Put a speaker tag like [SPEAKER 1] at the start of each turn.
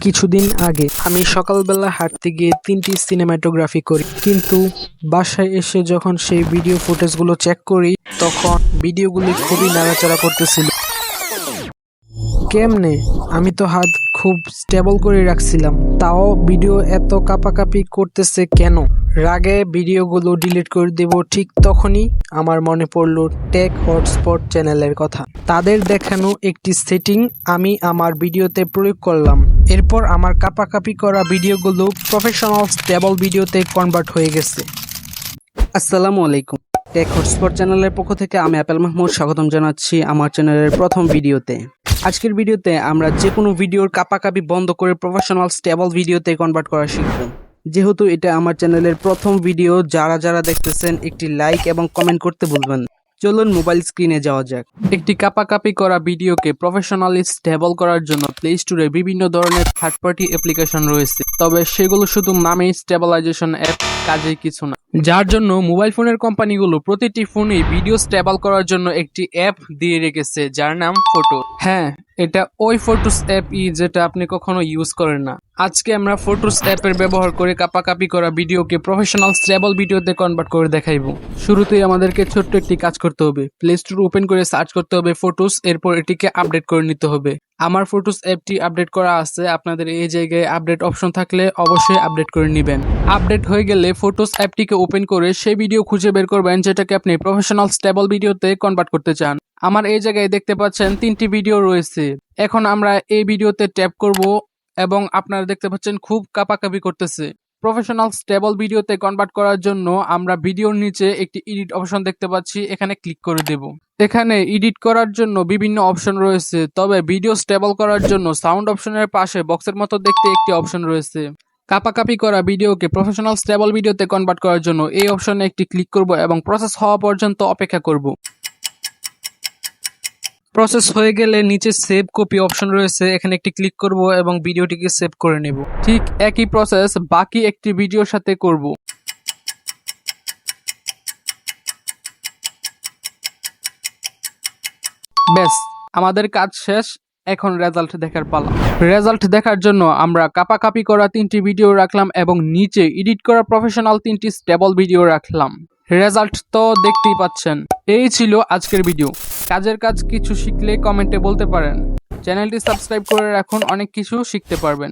[SPEAKER 1] কিছুদিন আগে আমি সকালবেলা হাঁটতে গিয়ে 3টি সিনেমাটোগ্রাফি করি, কিন্তু বাসায় এসে যখন সেই ভিডিও ফুটেজগুলো চেক করি তখন ভিডিওগুলি খুবই নাড়াচাড়া করতেছিল। কেমনে? আমি তো হাত খুব স্টেবল করে রাখছিলাম, তাও ভিডিও এত কাঁপাকাঁপি করতেছে কেন? রাগে ভিডিওগুলো ডিলিট করে দেব। ঠিক তখনই আমার মনে পড়লো টেক হটস্পট চ্যানেলের কথা। তাদের দেখানো একটি সেটিং আমি আমার ভিডিওতে প্রয়োগ করলাম। এরপর আমার কাঁপাকাঁপি করা ভিডিওগুলো প্রফেশনাল স্টেবল ভিডিওতে কনভার্ট হয়ে গেছে।
[SPEAKER 2] আসসালামু আলাইকুম। টেক হটস্পট চ্যানেলের পক্ষ থেকে আমি আপেল মাহমুদ স্বাগতম জানাচ্ছি আমার চ্যানেলের প্রথম ভিডিওতে। আজকের ভিডিওতে আমরা যে কোনো ভিডিওর কাঁপাকাঁপি বন্ধ করে প্রফেশনাল স্টেবল ভিডিওতে কনভার্ট করা শিখব। যেহেতু এটা আমার চ্যানেলের প্রথম ভিডিও, যারা দেখতেছেন একটি লাইক এবং কমেন্ট করতে ভুলবেন না। চলুন মোবাইল স্ক্রিনে যাওয়া যাক। একটি কাঁপাকাঁপি করা ভিডিওকে প্রফেশনালি স্টেবল করার জন্য প্লে স্টোরে বিভিন্ন ধরনের থার্ড পার্টি অ্যাপ্লিকেশন রয়েছে, তবে সেগুলো শুধু নামেই স্টেবিলাইজেশন অ্যাপ, কাজেই কিছু না। যার জন্য মোবাইল ফোনের কোম্পানিগুলো প্রতিটি ফোনেই ভিডিও স্টেবল করার জন্য একটি অ্যাপ দিয়ে রেখেছে যার নাম ফটো। হ্যাঁ, এটা ওই ফটোস অ্যাপই যেটা আপনি কখনো ইউজ করেন না। আজকে আমরা ফটোস অ্যাপের ব্যবহার করে কাঁপাকাঁপি করা ভিডিওকে প্রফেশনাল স্টেবল ভিডিওতে কনভার্ট করে দেখাইবো। শুরুতেই আমাদেরকে ছোট্ট একটি কাজ করতে হবে। প্লে স্টোর ওপেন করে সার্চ করতে হবে ফটোস, এরপর এটিকে আপডেট করে নিতে হবে। আমার ফটোস অ্যাপটি আপডেট করা আছে, আপনাদের এই জায়গায় আপডেট অপশন থাকলে অবশ্যই আপডেট করে নেবেন। আপডেট হয়ে গেলে ফটোস অ্যাপটিকে ওপেন করে সেই ভিডিও খুঁজে বের করবেন যেটাকে আপনি প্রফেশনাল স্টেবল ভিডিওতে কনভার্ট করতে চান। আমার এই জায়গায় দেখতে পাচ্ছেন 3টি ভিডিও রয়েছে। এখন আমরা এই ভিডিওতে ট্যাপ করব এবং আপনারা দেখতে পাচ্ছেন খুব কাঁপাকাঁপি করতেছে। প্রফেশনাল স্টেবল ভিডিওতে কনভার্ট করার জন্য আমরা ভিডিওর নিচে একটি এডিট অপশন দেখতে পাচ্ছি, এখানে ক্লিক করে দেব। এখানে এডিট করার জন্য বিভিন্ন অপশন রয়েছে, তবে ভিডিও স্টেবল করার জন্য সাউন্ড অপশনের পাশে বক্সের মতো দেখতে একটি অপশন রয়েছে। কাঁপাকাঁপি করা ভিডিওকে প্রফেশনাল স্টেবল ভিডিওতে কনভার্ট করার জন্য এই অপশনে একটি ক্লিক করব এবং প্রসেস হওয়া পর্যন্ত অপেক্ষা করব। প্রসেস হয়ে গেলে নিচে সেভ কপি অপশন রয়েছে, এখানে একটি ক্লিক করব এবং ভিডিওটিকে সেভ করে নেব। ঠিক একই প্রসেস বাকি একটি ভিডিওর সাথে করব। ব্যাস, আমাদের কাজ শেষ। এখন রেজাল্ট দেখার পালা। রেজাল্ট দেখার জন্য আমরা কাঁপাকাঁপি করা 3টি ভিডিও রাখলাম এবং নিচে এডিট করা প্রফেশনাল 3টি স্টেবল ভিডিও রাখলাম। রেজাল্ট তো দেখতেই পাচ্ছেন। এই ছিল আজকের ভিডিও। কাজের কাজ কিছু শিখলে কমেন্টে বলতে পারেন। চ্যানেলটি সাবস্ক্রাইব করে রাখুন, অনেক কিছু শিখতে পারবেন।